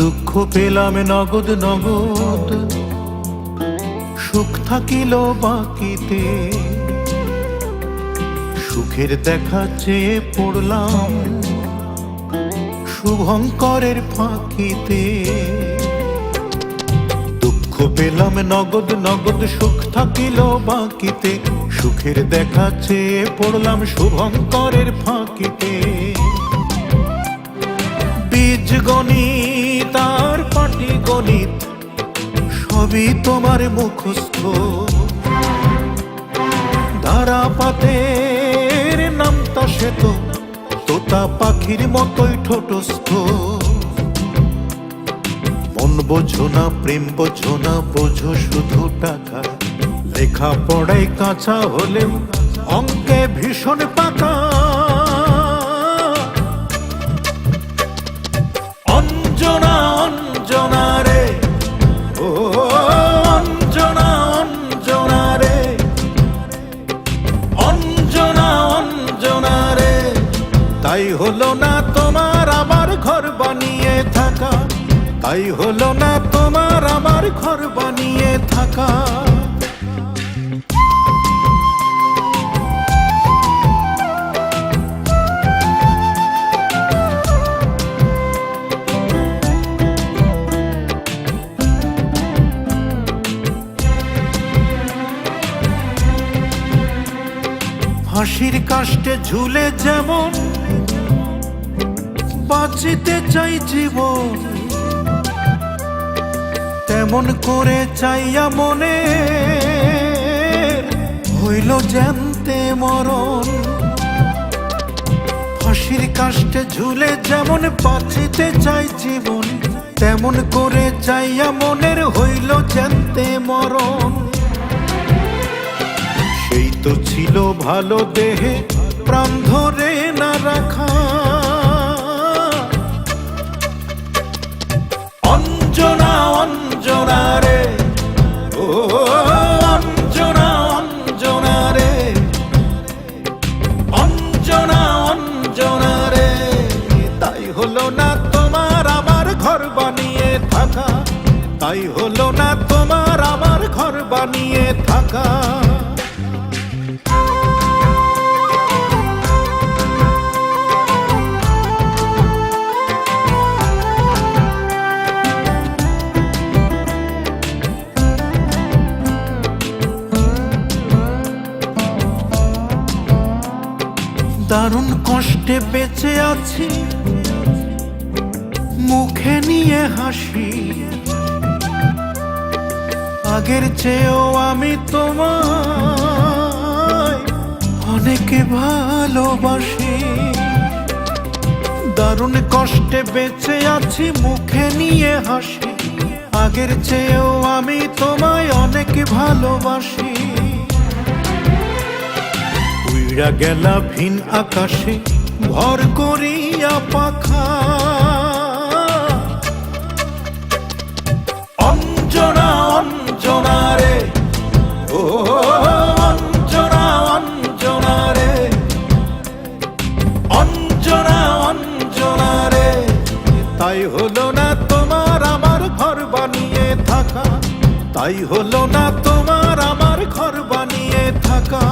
দুঃখ পেলাম নগদ নগদ, সুখ থাকিল বাকিতে। সুখের দেখা চেয়ে পড়লাম শুভঙ্করের ফাঁকিতে। দুঃখ পেলাম নগদ নগদ, সুখ থাকিল বাকিতে। সুখের দেখা চেয়ে পড়লাম শুভঙ্করের ফাঁকিতে। বীজ গণিত আর পাটি গণিত সবই তোমার মুখস্থ। ধারাপাতের নামটা সে তো তোতা পাখির মতোই ঠোঁটস্থ। মন বোঝো না, প্রেম বোঝো না, বোঝো শুধু টাকা। লেখা পড়াই কাঁচা হলেও অঙ্কে ভীষণ পাকা। অঞ্জনা অঞ্জনা রে, ও অঞ্জনা অঞ্জনা রে, অঞ্জনা অঞ্জনা রে। তাই হলো না তোমার আমার ঘর বানিয়ে থাকা, তাই হলো না তোমার আমার ঘর বানিয়ে থাকা। ফাঁসির কাষ্টে ঝুলে যেমন বাঁচিতে চাই জীবন, তেমন করে চাইয়া মনে হইল জ্যান্তে মরণ। ফাঁসির কাষ্টে ঝুলে যেমন বাঁচিতে চাই জীবন, তেমন করে চাইয়া মনের হইল জ্যান্তে মরণ। সেই তো ছিল ভালো দেহে প্রাণ ধরে না রাখা। অঞ্জনা অঞ্জনা রে, ও অঞ্জনা অঞ্জনা রে, অঞ্জনা অঞ্জনা রে। তাই হলো না তোমার আমার ঘর বানিয়ে থাকা, তাই হলো না তোমার আমার ঘর বানিয়ে থাকা। দারুণ কষ্টে বেঁচে আছি, মুখে নিয়ে হাসি। আগের চেয়েও আমি তোমায় অনেক ভালোবাসি। দারুণ কষ্টে বেঁচে আছি, মুখে নিয়ে হাসি। আগের চেয়েও আমি তোমায় অনেক ভালোবাসি। উইড়া গেলা ভিন আকাশে ভর করিয়া পাখা। অঞ্জনা অঞ্জনা রে, ও অঞ্জনা অঞ্জনা রে, অঞ্জনা অঞ্জনা রে। তাই হলো না তোমার আমার ঘর বানিয়ে থাকা, তাই হলো না তোমার আমার ঘর বানিয়ে থাকা।